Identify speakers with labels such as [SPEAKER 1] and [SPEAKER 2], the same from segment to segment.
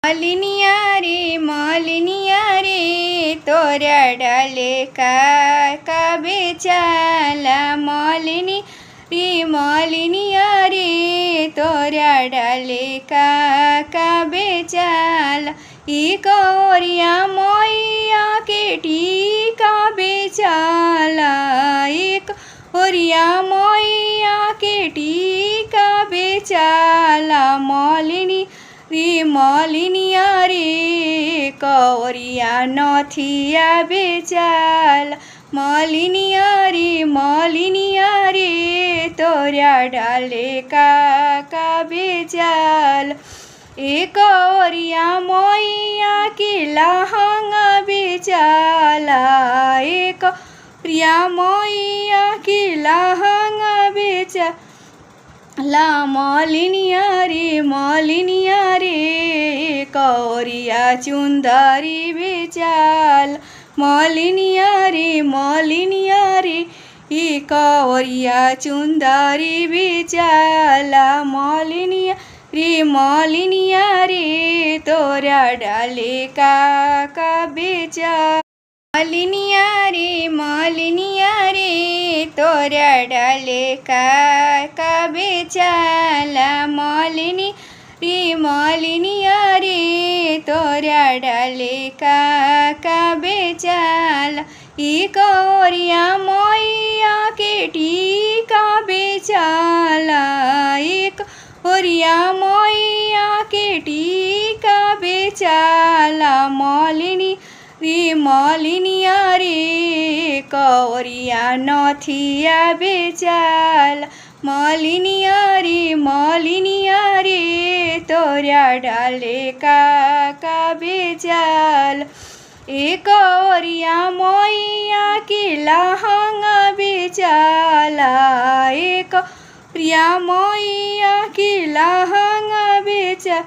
[SPEAKER 1] मालिनिया रे तोरा डाले का बेचाला। मालिनिया रे तोरा डाले का बेचाला। ई कौरिया मैया के टीका बेचाला। एक कौरिया मैया के टीका बेचाला। मालिनिया रे कौरिया नथिया बेचाला। मालिनिया रे तोरा डाले का बेचाला। एक कौरिया मैया के लहंगा बेचाला। एक कौरिया मैया के लहंगा बेचाला। मालिनिया रे कौरिया चुंदरी बेचाला। मालिनिया रे ई कौरिया चुंदरी बेचाला। मालिनिया रे तोरा डाले का बेचाला। मालिनिया रे तोरा डाले का बेचाला। मालिनिया रे तोरा डाले का बेचाला। ई कौरिया मैया के टीका बेचाला। एक कौरिया मैया के टीका बेचाला। मालिनिया रे कौरिया नथिया बेचाला। मालिनिया रे तोरा डाले का बेचाला। एक कौरिया मैया के लहंगा बेचाला। एक कौरिया मैया के लहंगा बेचाला।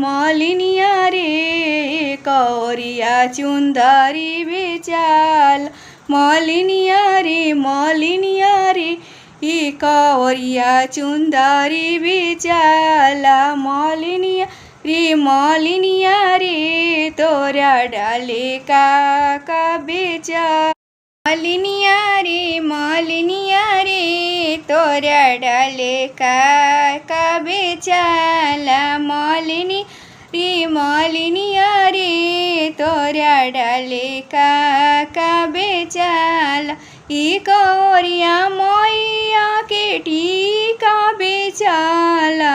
[SPEAKER 1] मालिनिया रे कौरिया चुंदरी बेचाला। मालिनिया रे ई कौरिया चुंदरी बेचाला। मालिनिया रे तोरा डाले का बेचाला। मालिनिया रे तोरा डाले का बेचाला। मालिनिया रे तोरा डाले का बेचाला। ई कौरिया मैया के टीका बेचाला।